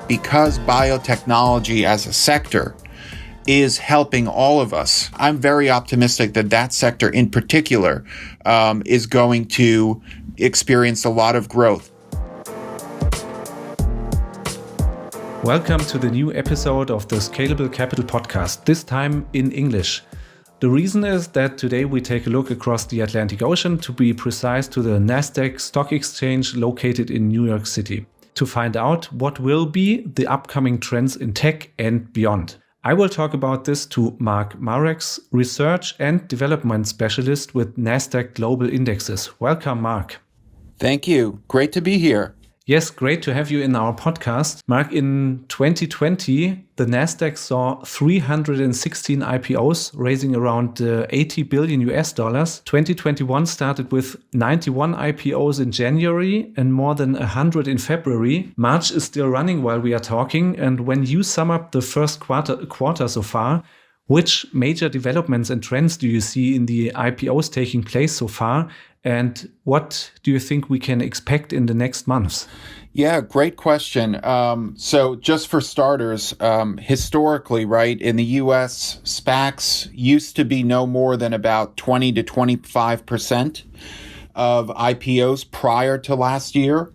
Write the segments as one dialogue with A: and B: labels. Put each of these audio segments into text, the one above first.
A: because biotechnology as a sector is helping all of us. I'm very optimistic that that sector in particular is going to experience a lot of growth.
B: Welcome to the new episode of the Scalable Capital Podcast, this time in English. The reason is that today we take a look across the Atlantic Ocean, to be precise to the Nasdaq Stock Exchange located in New York City, to find out what will be the upcoming trends in tech and beyond. I will talk about this to Mark Marex, Research and Development Specialist with Nasdaq Global Indexes. Welcome, Mark.
A: Thank you. Great to be here.
B: Yes, great to have you in our podcast. Mark, in 2020, the Nasdaq saw 316 IPOs, raising around 80 billion US dollars. 2021 started with 91 IPOs in January and more than 100 in February. March is still running while we are talking. And when you sum up the first quarter so far, which major developments and trends do you see in the IPOs taking place so far? And what do you think we can expect in the next months?
A: Yeah, great question. So just for starters, historically, right, in the US, SPACs used to be no more than about 20 to 25% of IPOs prior to last year.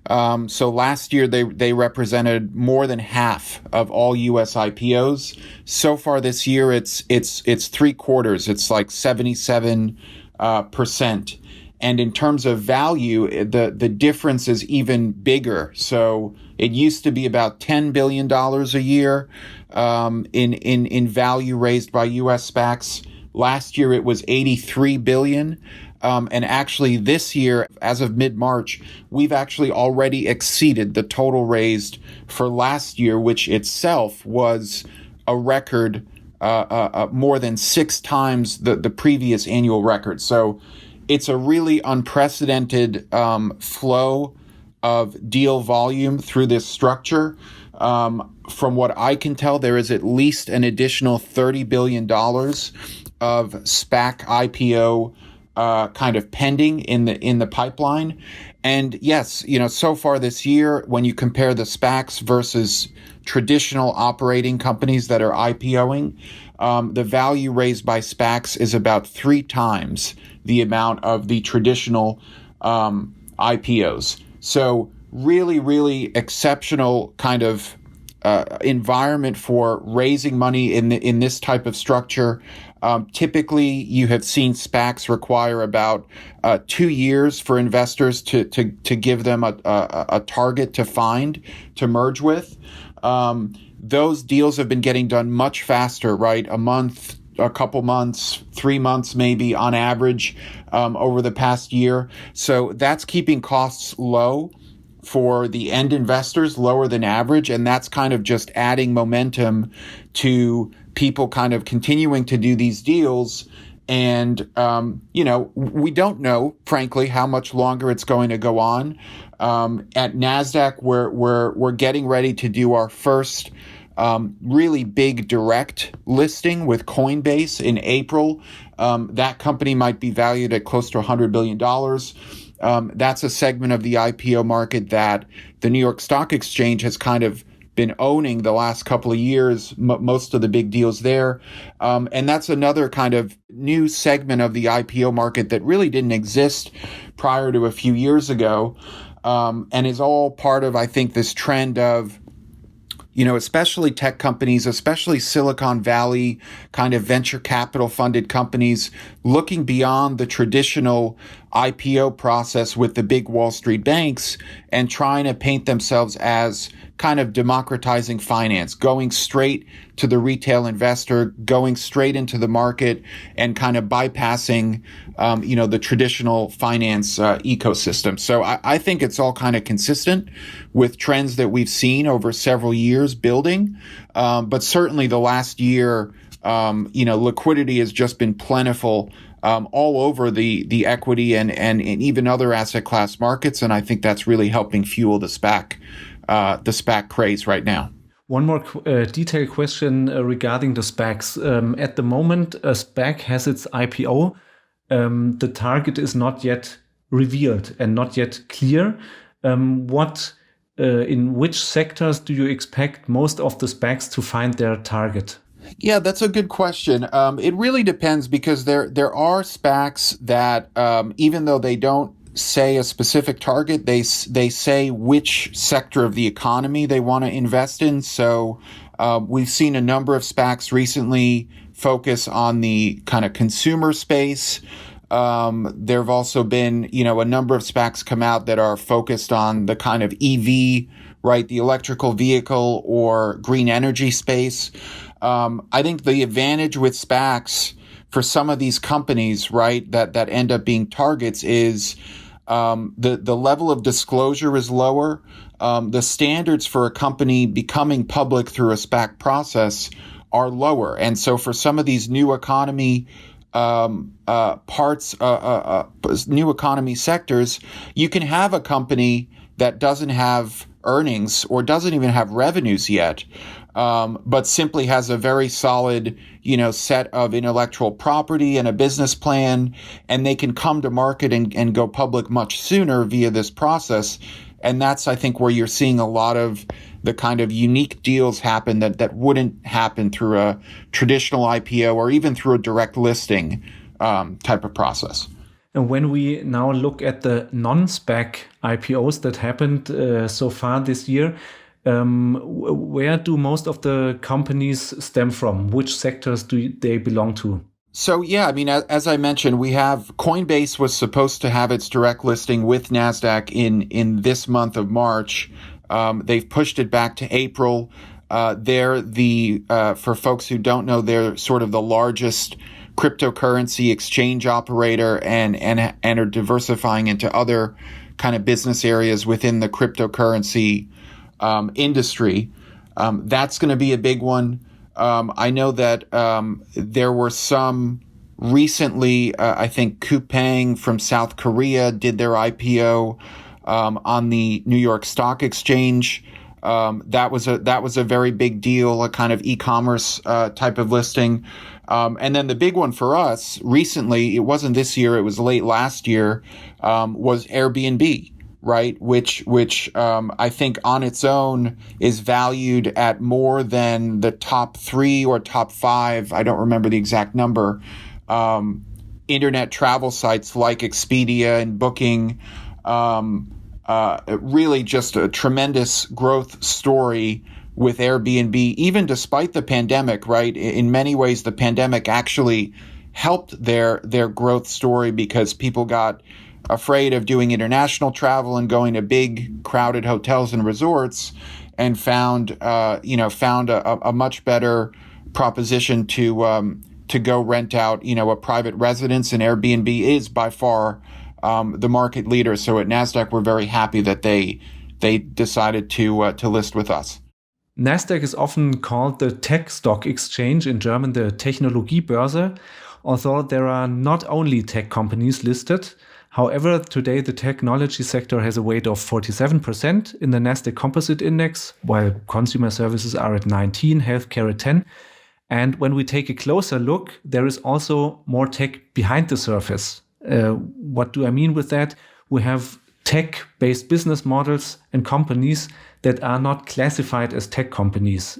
A: So last year, they represented more than half of all US IPOs. So far this year, it's three quarters. It's like 77%. And in terms of value, the difference is even bigger. So it used to be about $10 billion a year in value raised by US SPACs. Last year, it was $83 billion. And actually this year, as of mid-March, we've actually already exceeded the total raised for last year, which itself was a record more than 6 times the previous annual record. So it's a really unprecedented flow of deal volume through this structure. From what I can tell, there is at least an additional $30 billion of SPAC IPO kind of pending in the pipeline. And yes, so far this year, when you compare the SPACs versus traditional operating companies that are IPOing, the value raised by SPACs is about 3 times the amount of the traditional IPOs. So really, really exceptional kind of environment for raising money in this type of structure. Typically, you have seen SPACs require about 2 years for investors to give them a target to find, to merge with. Those deals have been getting done much faster, right? A month, a couple months, 3 months maybe on average over the past year. So that's keeping costs low for the end investors, lower than average. And that's kind of just adding momentum to people kind of continuing to do these deals. And, we don't know, frankly, how much longer it's going to go on. At Nasdaq, we're getting ready to do our first really big direct listing with Coinbase in April. That company might be valued at close to $100 billion. That's a segment of the IPO market that the New York Stock Exchange has kind of been owning the last couple of years, most of the big deals there. And that's another kind of new segment of the IPO market that really didn't exist prior to a few years ago, and is all part of, I think, this trend of, especially tech companies, especially Silicon Valley kind of venture capital funded companies, looking beyond the traditional IPO process with the big Wall Street banks and trying to paint themselves as kind of democratizing finance, going straight to the retail investor, going straight into the market and kind of bypassing, the traditional finance ecosystem. So I think it's all kind of consistent with trends that we've seen over several years building. But certainly the last year, liquidity has just been plentiful all over the equity and even other asset class markets. And I think that's really helping fuel the SPAC craze right now.
B: One more detailed question regarding the SPACs. At the moment, a SPAC has its IPO. The target is not yet revealed and not yet clear. What in which sectors do you expect most of the SPACs to find their target?
A: Yeah, that's a good question. It really depends because there are SPACs that even though they don't say a specific target, they say which sector of the economy they want to invest in. So we've seen a number of SPACs recently focus on the kind of consumer space. There have also been, a number of SPACs come out that are focused on the kind of EV, right, the electrical vehicle or green energy space. I think the advantage with SPACs for some of these companies, right, that end up being targets is the level of disclosure is lower. The standards for a company becoming public through a SPAC process are lower. And so for some of these new economy new economy sectors, you can have a company that doesn't have earnings or doesn't even have revenues yet, but simply has a very solid, set of intellectual property and a business plan, and they can come to market and go public much sooner via this process. And that's, I think, where you're seeing a lot of the kind of unique deals happen that wouldn't happen through a traditional IPO or even through a direct listing type of process.
B: And when we now look at the non-SPAC IPOs that happened so far this year, where do most of the companies stem from? Which sectors do they belong to?
A: So, yeah, I mean, as I mentioned, we have Coinbase was supposed to have its direct listing with Nasdaq in this month of March. They've pushed it back to April. They're for folks who don't know, they're sort of the largest cryptocurrency exchange operator and are diversifying into other kind of business areas within the cryptocurrency industry. That's going to be a big one. I know that there were some recently, I think Coupang from South Korea did their IPO on the New York Stock Exchange. That was a very big deal, a kind of e-commerce type of listing. And then the big one for us recently, it wasn't this year, it was late last year, was Airbnb. Right, which I think on its own is valued at more than the top 3 or top 5, I don't remember the exact number, internet travel sites like Expedia and Booking. Really just a tremendous growth story with Airbnb, even despite the pandemic, right? In many ways, the pandemic actually helped their growth story because people got afraid of doing international travel and going to big crowded hotels and resorts, and found a much better proposition to go rent out, a private residence. And Airbnb is by far the market leader. So at Nasdaq, we're very happy that they decided to list with us.
B: Nasdaq is often called the tech stock exchange, in German the Technologiebörse, although there are not only tech companies listed. However, today the technology sector has a weight of 47% in the Nasdaq Composite Index, while consumer services are at 19%, healthcare at 10%. And when we take a closer look, there is also more tech behind the surface. What do I mean with that? We have tech-based business models and companies that are not classified as tech companies.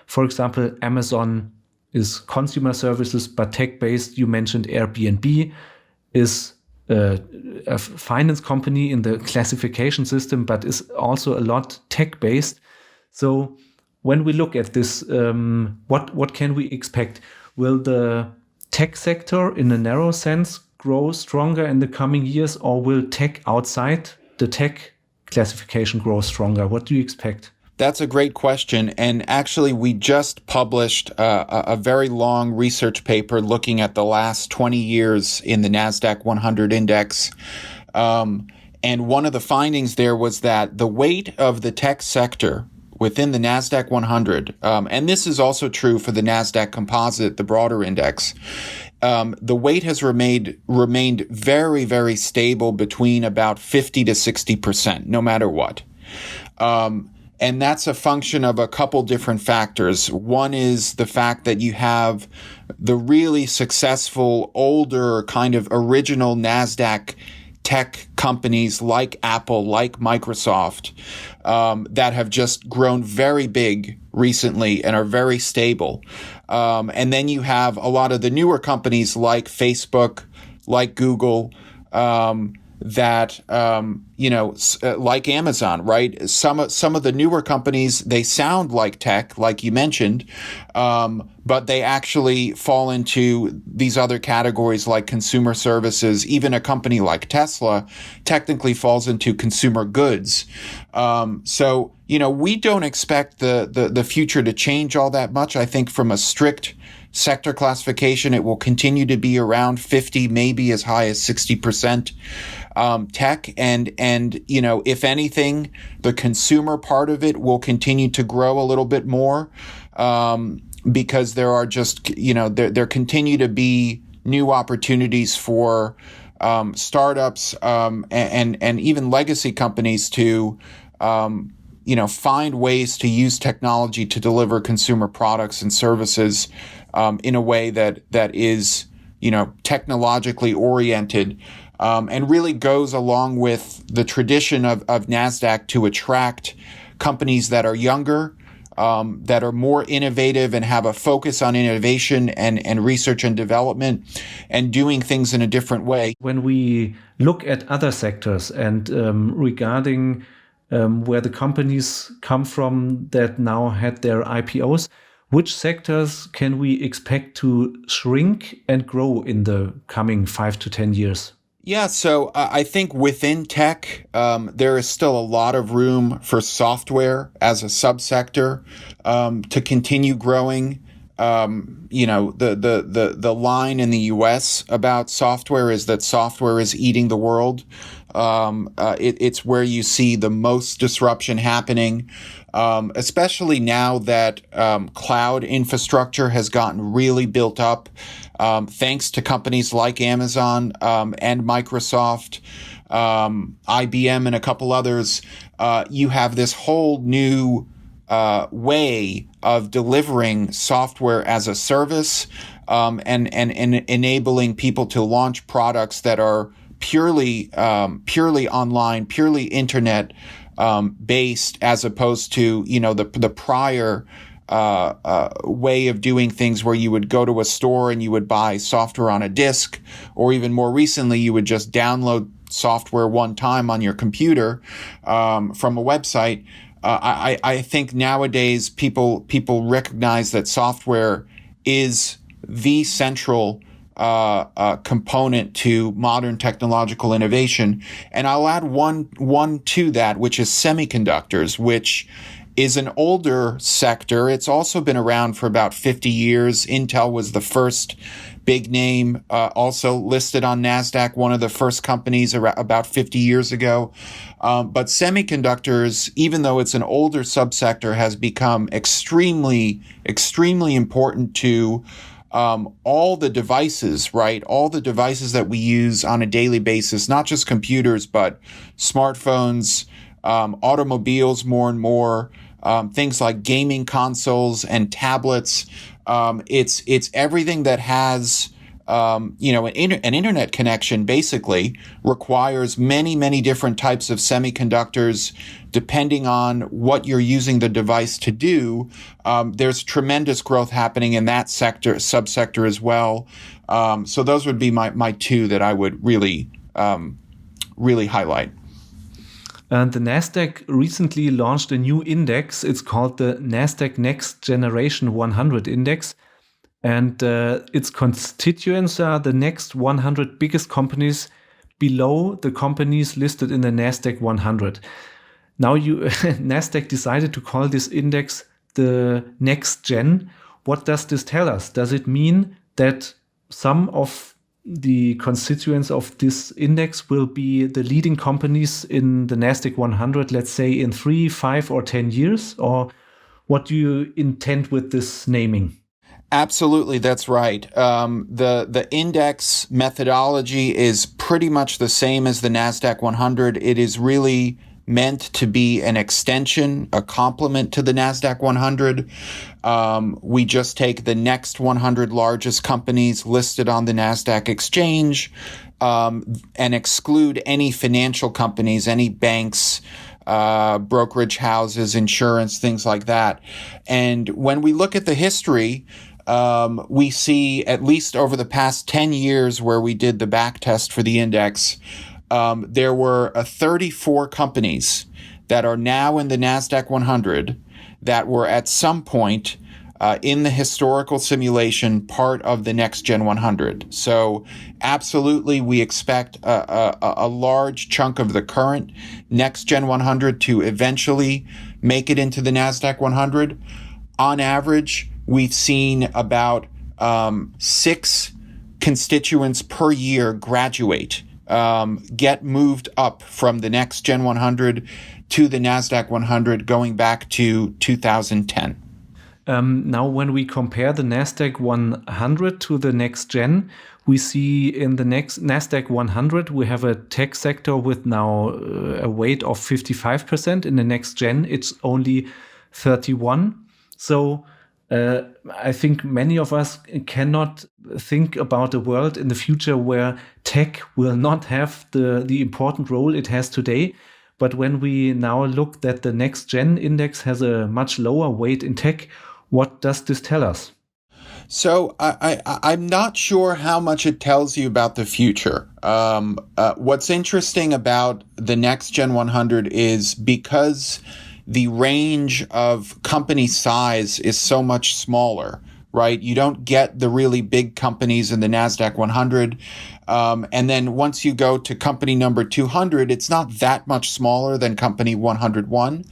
B: For example, Amazon is consumer services, but tech-based. You mentioned Airbnb is a finance company in the classification system, but is also a lot tech-based. So when we look at this, what can we expect? Will the tech sector, in a narrow sense, grow stronger in the coming years, or will tech outside the tech classification grow stronger? What do you expect?
A: That's a great question. And actually, we just published a very long research paper looking at the last 20 years in the Nasdaq 100 index. And one of the findings there was that the weight of the tech sector within the Nasdaq 100, and this is also true for the Nasdaq Composite, the broader index, the weight has remained very, very stable between about 50 to 60%, no matter what. And that's a function of a couple different factors. One is the fact that you have the really successful, older, kind of original Nasdaq tech companies like Apple, like Microsoft, that have just grown very big recently and are very stable. And then you have a lot of the newer companies like Facebook, like Google, that, like Amazon, right? Some of the newer companies, they sound like tech, like you mentioned, but they actually fall into these other categories like consumer services. Even a company like Tesla technically falls into consumer goods. So, we don't expect the future to change all that much. I think from a strict sector classification, it will continue to be around 50, maybe as high as 60%. Tech and if anything, the consumer part of it will continue to grow a little bit more, because there are just, there continue to be new opportunities for startups and even legacy companies to find ways to use technology to deliver consumer products and services in a way that is technologically oriented. And really goes along with the tradition of Nasdaq to attract companies that are younger, that are more innovative and have a focus on innovation and research and development and doing things in a different way.
B: When we look at other sectors and regarding where the companies come from that now had their IPOs, which sectors can we expect to shrink and grow in the coming 5 to 10 years?
A: Yeah, so I think within tech, there is still a lot of room for software as a subsector to continue growing. The line in the U.S. about software is that software is eating the world. It's where you see the most disruption happening, especially now that cloud infrastructure has gotten really built up. Thanks to companies like Amazon and Microsoft, IBM, and a couple others, you have this whole new way of delivering software as a service and enabling people to launch products that are purely online, purely internet based, as opposed to the prior way of doing things where you would go to a store and you would buy software on a disk, or even more recently, you would just download software one time on your computer from a website. I think nowadays people recognize that software is the central component to modern technological innovation. And I'll add one to that, which is semiconductors, which is an older sector. It's also been around for about 50 years. Intel was the first big name, also listed on Nasdaq, one of the first companies about 50 years ago. But semiconductors, even though it's an older subsector, has become extremely, extremely important to all the devices, right? All the devices that we use on a daily basis, not just computers, but smartphones, automobiles more and more, things like gaming consoles and tablets. It's everything that has an internet connection. Basically requires many different types of semiconductors depending on what you're using the device to do. There's tremendous growth happening in that subsector as well. So those would be my two that I would really highlight.
B: And the Nasdaq recently launched a new index. It's called the Nasdaq Next Generation 100 Index. And its constituents are the next 100 biggest companies below the companies listed in the Nasdaq 100. Now Nasdaq decided to call this index the Next Gen. What does this tell us? Does it mean that some of the constituents of this index will be the leading companies in the Nasdaq 100, let's say in 3, 5, or 10 years? Or what do you intend with this naming?
A: Absolutely, that's right. The index methodology is pretty much the same as the Nasdaq 100. It is really meant to be an extension, a complement to the Nasdaq 100. We just take the next 100 largest companies listed on the Nasdaq exchange, and exclude any financial companies, any banks, brokerage houses, insurance, things like that. And when we look at the history, we see at least over the past 10 years where we did the back test for the index, there were 34 companies that are now in the Nasdaq 100 that were at some point in the historical simulation part of the Next Gen 100. So absolutely, we expect a large chunk of the current Next Gen 100 to eventually make it into the Nasdaq 100. On average, we've seen about 6 constituents per year graduate, get moved up from the Next Gen 100 to the Nasdaq 100 going back to 2010.
B: Now, when we compare the Nasdaq 100 to the Next Gen, we see in the next Nasdaq 100, we have a tech sector with now a weight of 55%. In the Next Gen, it's only 31%. So I think many of us cannot think about a world in the future where tech will not have the important role it has today. But when we now look that the Next Gen index has a much lower weight in tech, what does this tell us?
A: So I'm not sure how much it tells you about the future. What's interesting about the Next Gen 100 is because the range of company size is so much smaller, right? You don't get the really big companies in the Nasdaq 100. And then once you go to company number 200, it's not that much smaller than company 101.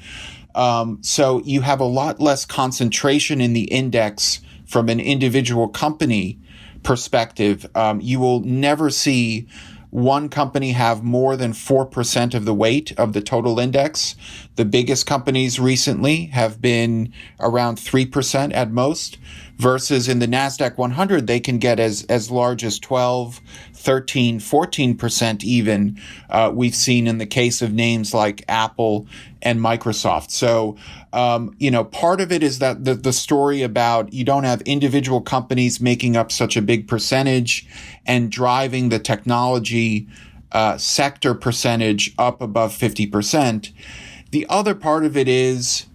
A: So you have a lot less concentration in the index from an individual company perspective. You will never see one company have more than 4% of the weight of the total index. The biggest companies recently have been around 3% at most, versus in the Nasdaq 100, they can get as large as 12, 13, 14% even, we've seen in the case of names like Apple and Microsoft. So, part of it is that the story about you don't have individual companies making up such a big percentage and driving the technology sector percentage up above 50%. The other part of it is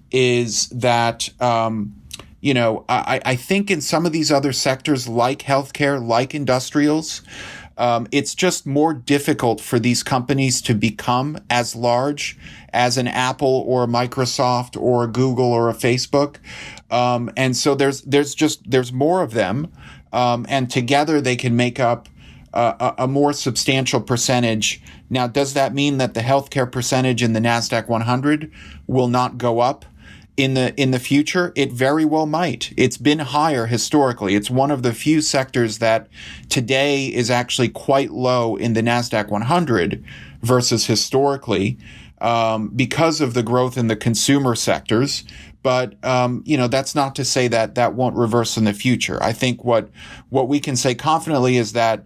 A: that, I think in some of these other sectors like healthcare, like industrials, it's just more difficult for these companies to become as large as an Apple or a Microsoft or a Google or a Facebook. And so there's more of them. And together they can make up a more substantial percentage. Now, does that mean that the healthcare percentage in the Nasdaq 100 will not go up in the future? It very well might. It's been higher historically. It's one of the few sectors that today is actually quite low in the Nasdaq 100 versus historically, because of the growth in the consumer sectors. But, that's not to say that won't reverse in the future. I think what we can say confidently is that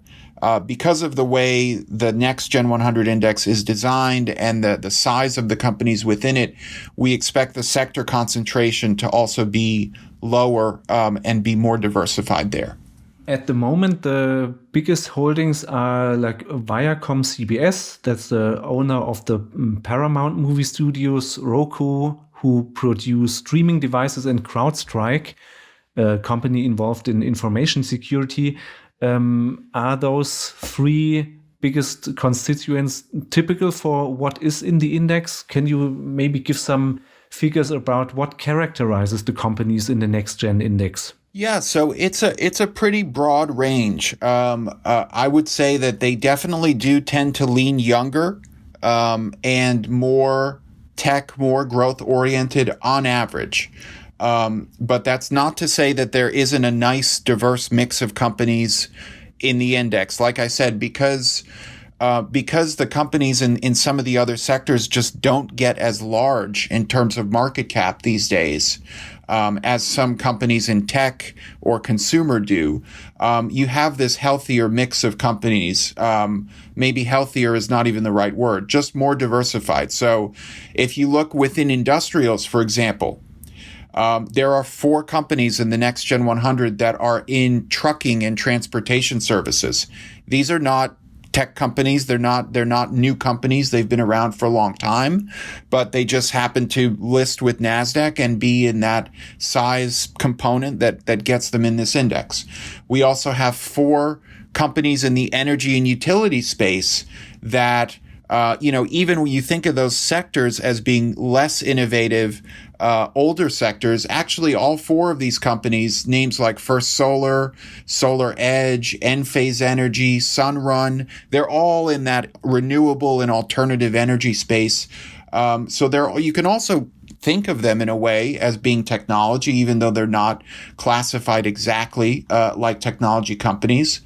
A: because of the way the Next Gen 100 index is designed and the size of the companies within it, we expect the sector concentration to also be lower and be more diversified there.
B: At the moment, the biggest holdings are like Viacom CBS, that's the owner of the Paramount movie studios, Roku, who produce streaming devices, and CrowdStrike, a company involved in information security. Are those 3 biggest constituents typical for what is in the index? Can you maybe give some figures about what characterizes the companies in the Next Gen index?
A: Yeah, so it's a pretty broad range. I would say that they definitely do tend to lean younger and more tech, more growth oriented on average. But that's not to say that there isn't a nice diverse mix of companies in the index. Like I said, because the companies in some of the other sectors just don't get as large in terms of market cap these days as some companies in tech or consumer do. You have this healthier mix of companies. Maybe healthier is not even the right word, just more diversified. So if you look within industrials, for example, there are 4 companies in the Next Gen 100 that are in trucking and transportation services. These are not tech companies. They're not new companies. They've been around for a long time, but they just happen to list with Nasdaq and be in that size component that gets them in this index. We also have 4 companies in the energy and utility space that, even when you think of those sectors as being less innovative, older sectors, actually all 4 of these companies, names like First Solar, Solar Edge, Enphase Energy, Sunrun, they're all in that renewable and alternative energy space. So you can also think of them in a way as being technology, even though they're not classified exactly like technology companies.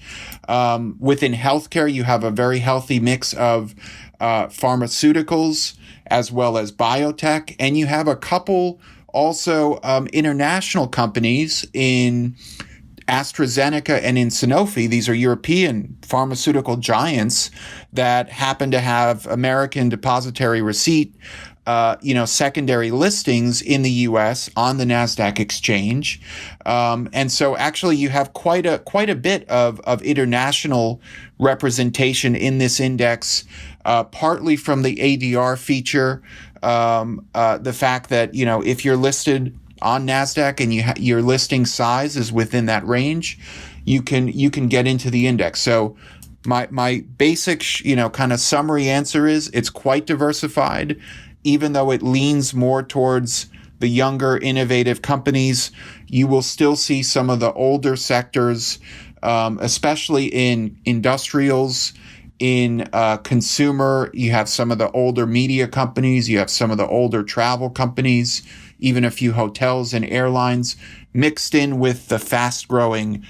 A: Within healthcare, you have a very healthy mix of pharmaceuticals as well as biotech, and you have a couple also international companies in AstraZeneca and in Sanofi. These are European pharmaceutical giants that happen to have American depositary receipt, secondary listings in the U.S. on the Nasdaq exchange. And so actually you have quite a bit of international representation in this index, partly from the ADR feature, the fact that, if you're listed on Nasdaq and your listing size is within that range, you can get into the index. So my basic, kind of summary answer is it's quite diversified. Even though it leans more towards the younger, innovative companies, you will still see some of the older sectors, especially in industrials, in consumer. You have some of the older media companies, you have some of the older travel companies, even a few hotels and airlines, mixed in with the fast-growing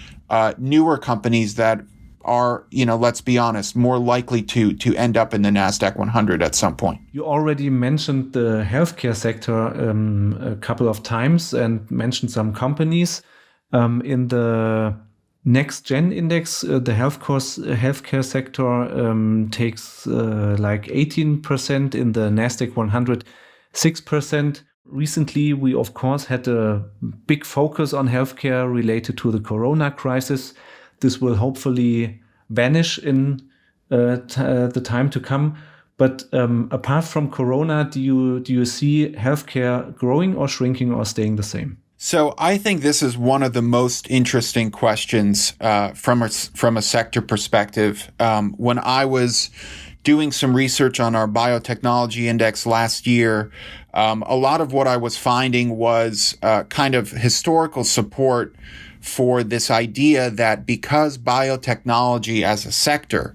A: newer companies that are, let's be honest, more likely to end up in the Nasdaq 100 at some point.
B: You already mentioned the healthcare sector a couple of times and mentioned some companies. In the Next Gen index, the healthcare sector takes like 18%, in the Nasdaq 100, 6%. Recently, we of course had a big focus on healthcare related to the Corona crisis. This will hopefully vanish in the time to come. But apart from Corona, do you see healthcare growing or shrinking or staying the same?
A: So I think this is one of the most interesting questions from a sector perspective. When I was doing some research on our biotechnology index last year, a lot of what I was finding was kind of historical support for this idea that because biotechnology as a sector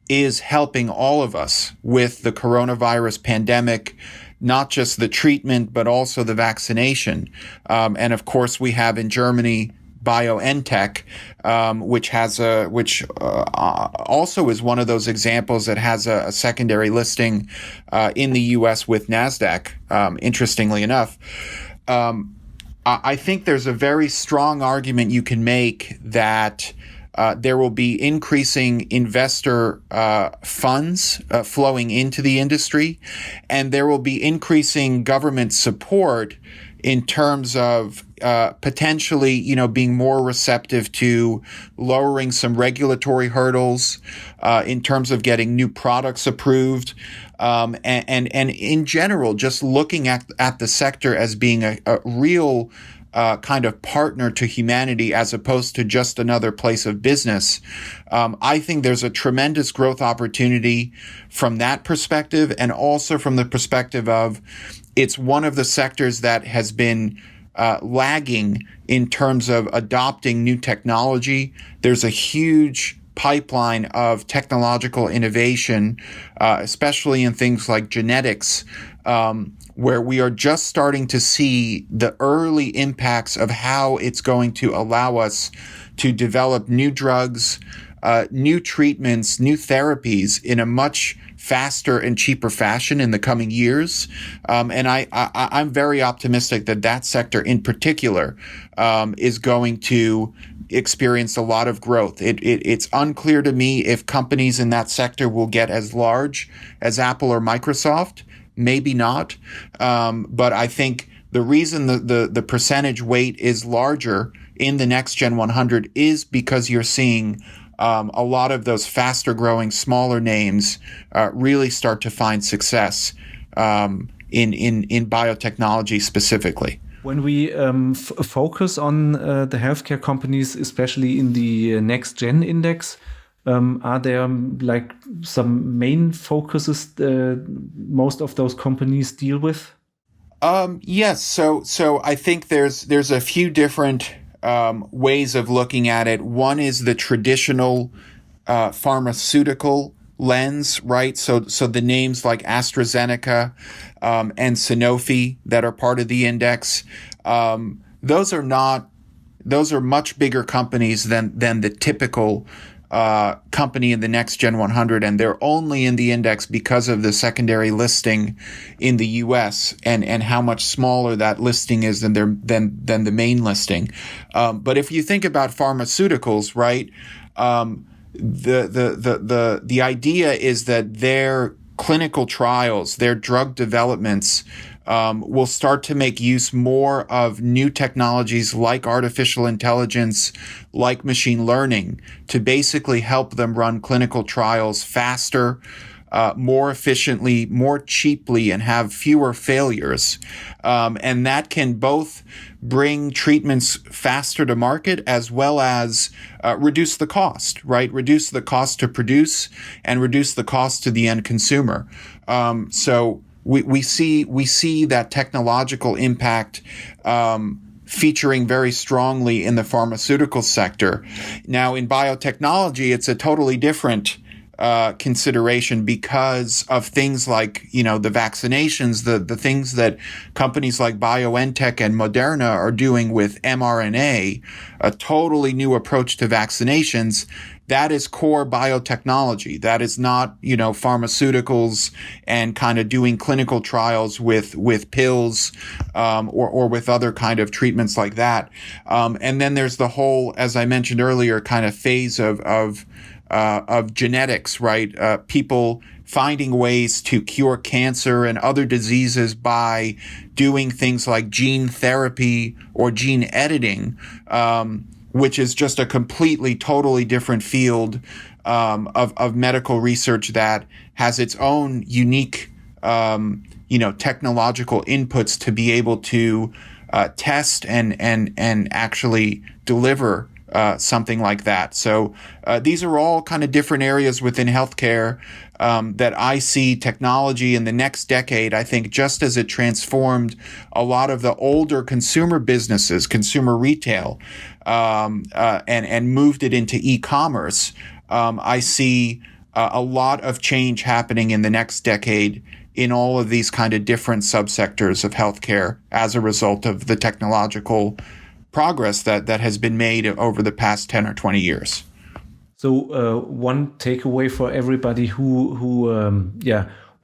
A: is helping all of us with the coronavirus pandemic, not just the treatment, but also the vaccination. And of course, we have in Germany BioNTech, which also is one of those examples that has a secondary listing in the U.S. with Nasdaq, interestingly enough. I think there's a very strong argument you can make that there will be increasing investor funds flowing into the industry, and there will be increasing government support in terms of potentially, being more receptive to lowering some regulatory hurdles, in terms of getting new products approved, and in general, just looking at the sector as being a real kind of partner to humanity as opposed to just another place of business. I think there's a tremendous growth opportunity from that perspective, and also from the perspective of it's one of the sectors that has been lagging in terms of adopting new technology. There's a huge pipeline of technological innovation, especially in things like genetics, where we are just starting to see the early impacts of how it's going to allow us to develop new drugs, new treatments, new therapies in a much faster and cheaper fashion in the coming years. And I'm very optimistic that sector in particular is going to experience a lot of growth. It's unclear to me if companies in that sector will get as large as Apple or Microsoft. Maybe not. But I think the reason the percentage weight is larger in the Next Gen 100 is because you're seeing a lot of those faster growing, smaller names really start to find success in biotechnology specifically.
B: When we focus on the healthcare companies, especially in the Next Gen index, are there like some main focuses most of those companies deal with?
A: Yes. So I think there's a few different ways of looking at it. One is the traditional pharmaceutical lens, right? So the names like AstraZeneca and Sanofi that are part of the index, those are much bigger companies than the typical company in the Next Gen 100, and they're only in the index because of the secondary listing in the U.S. and how much smaller that listing is than the main listing. But if you think about pharmaceuticals, right, the idea is that their clinical trials, their drug developments, will start to make use more of new technologies like artificial intelligence, like machine learning, to basically help them run clinical trials faster, more efficiently, more cheaply, and have fewer failures. And that can both bring treatments faster to market as well as reduce the cost, right? Reduce the cost to produce and reduce the cost to the end consumer. So we see that technological impact featuring very strongly in the pharmaceutical sector. Now, in biotechnology, it's a totally different consideration because of things like, the vaccinations, the things that companies like BioNTech and Moderna are doing with mRNA, a totally new approach to vaccinations. That is core biotechnology. That is not, pharmaceuticals and kind of doing clinical trials with pills or with other kind of treatments like that. And then there's the whole, as I mentioned earlier, kind of phase of genetics, right? People finding ways to cure cancer and other diseases by doing things like gene therapy or gene editing, which is just a completely, totally different field of medical research that has its own unique, technological inputs to be able to test and actually deliver something like that. So these are all kind of different areas within healthcare that I see technology in the next decade. I think just as it transformed a lot of the older consumer businesses, consumer retail, and moved it into e-commerce, I see a lot of change happening in the next decade in all of these kind of different subsectors of healthcare as a result of the technological progress that has been made over the past 10 or 20 years.
B: So one takeaway for everybody who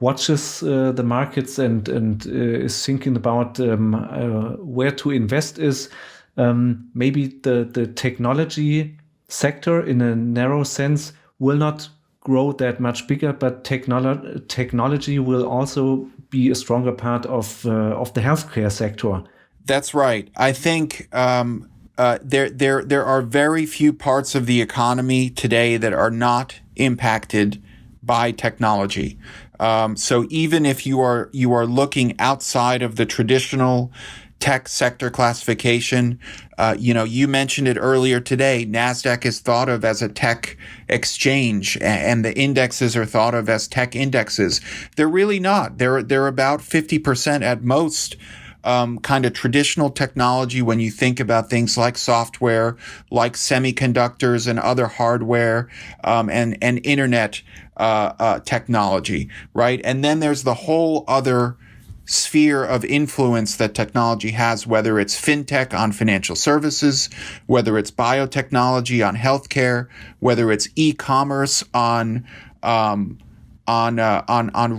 B: watches the markets and is thinking about where to invest is maybe the technology sector in a narrow sense will not grow that much bigger, but technology will also be a stronger part of the healthcare sector.
A: That's right. I think there are very few parts of the economy today that are not impacted by technology. So even if you are looking outside of the traditional tech sector classification, you mentioned it earlier today. Nasdaq is thought of as a tech exchange, and the indexes are thought of as tech indexes. They're really not. They're about 50% at most. Kind of traditional technology when you think about things like software, like semiconductors and other hardware, and internet technology, right? And then there's the whole other sphere of influence that technology has, whether it's fintech on financial services, whether it's biotechnology on healthcare, whether it's e-commerce on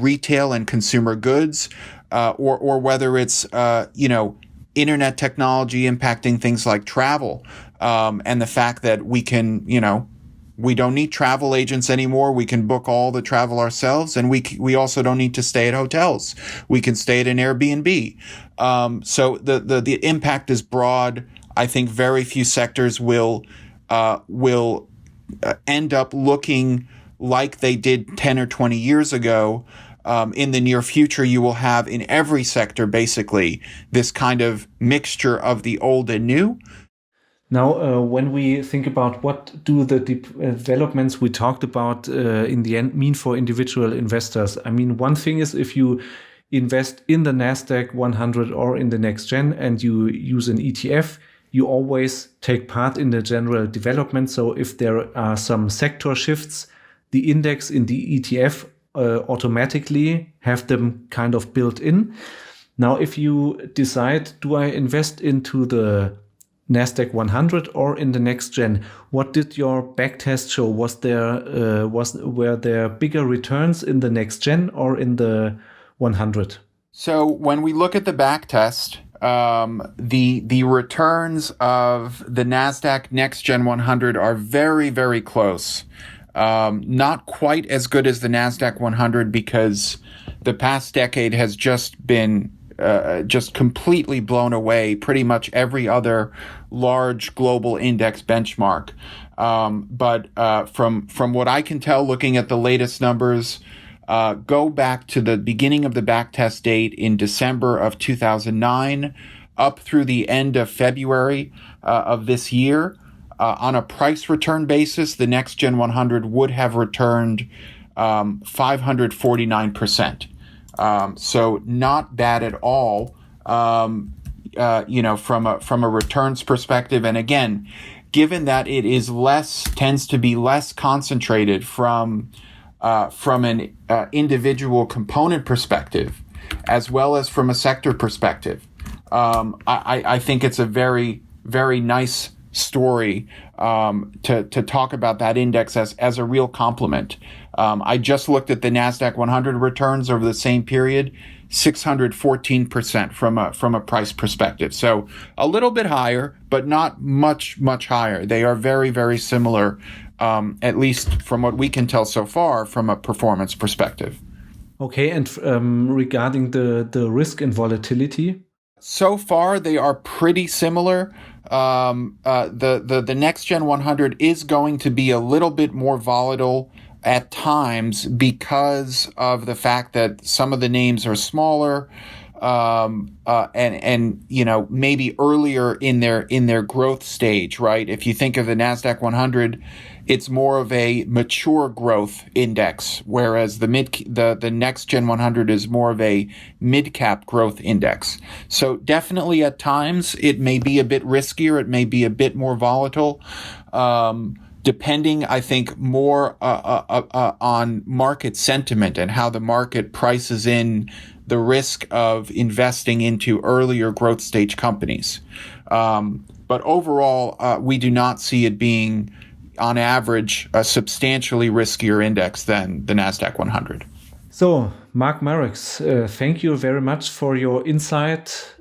A: retail and consumer goods. Or whether it's, internet technology impacting things like travel, and the fact that we can, we don't need travel agents anymore. We can book all the travel ourselves, and we also don't need to stay at hotels. We can stay at an Airbnb. So the impact is broad. I think very few sectors will end up looking like they did 10 or 20 years ago. In the near future, you will have in every sector, basically, this kind of mixture of the old and new.
B: Now, when we think about what do the developments we talked about in the end mean for individual investors, I mean, one thing is if you invest in the Nasdaq 100 or in the Next Gen and you use an ETF, you always take part in the general development. So if there are some sector shifts, the index in the ETF automatically have them kind of built in. Now, if you decide, do I invest into the Nasdaq 100 or in the Next Gen? What did your backtest show? Were there bigger returns in the Next Gen or in the 100?
A: So when we look at the backtest, the returns of the Nasdaq Next Gen 100 are very, very close. Not quite as good as the Nasdaq 100 because the past decade has just been just completely blown away pretty much every other large global index benchmark. But from what I can tell, looking at the latest numbers, go back to the beginning of the backtest date in December of 2009, up through the end of February of this year. On a price return basis, the Next Gen 100 would have returned 549%. So not bad at all, from a returns perspective. And again, given that it is tends to be less concentrated from an individual component perspective, as well as from a sector perspective, I think it's a very, very nice story to talk about that index as a real complement. I just looked at the Nasdaq 100 returns over the same period, 614% from a price perspective. So a little bit higher, but not much higher. They are very, very similar, at least from what we can tell so far from a performance perspective.
B: Okay, and regarding the risk and volatility?
A: So far, they are pretty similar. The Next Gen 100 is going to be a little bit more volatile at times because of the fact that some of the names are smaller, and maybe earlier in their growth stage, right? If you think of the Nasdaq 100, it's more of a mature growth index, whereas the Next Gen 100 is more of a mid-cap growth index. So definitely at times it may be a bit riskier, it may be a bit more volatile, depending, I think, more on market sentiment and how the market prices in the risk of investing into earlier growth stage companies. But overall, we do not see it being, on average, a substantially riskier index than the Nasdaq 100.
B: So, Mark Marex, thank you very much for your insight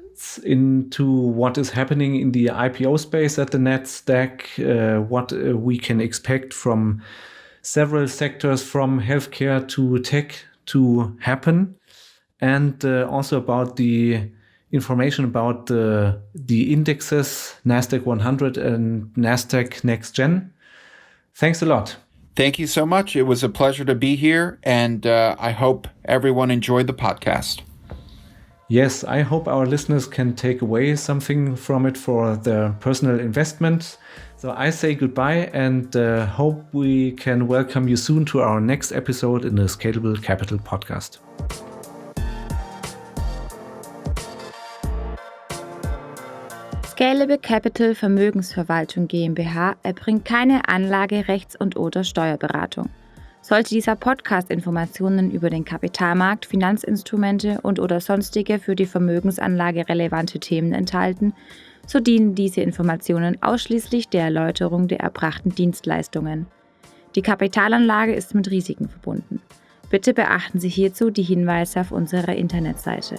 B: into what is happening in the IPO space at the Nasdaq, what we can expect from several sectors, from healthcare to tech, to happen, and also about the information about the indexes, Nasdaq 100 and Nasdaq Next Gen. Thanks a lot.
A: Thank you so much. It was a pleasure to be here, and I hope everyone enjoyed the podcast.
B: Yes, I hope our listeners can take away something from it for their personal investment. So I say goodbye and hope we can welcome you soon to our next episode in the Scalable Capital Podcast.
C: Scalable Capital Vermögensverwaltung GmbH erbringt keine Anlage-, Rechts- und/oder Steuerberatung. Sollte dieser Podcast Informationen über den Kapitalmarkt, Finanzinstrumente und/oder sonstige für die Vermögensanlage relevante Themen enthalten, so dienen diese Informationen ausschließlich der Erläuterung der erbrachten Dienstleistungen. Die Kapitalanlage ist mit Risiken verbunden. Bitte beachten Sie hierzu die Hinweise auf unserer Internetseite.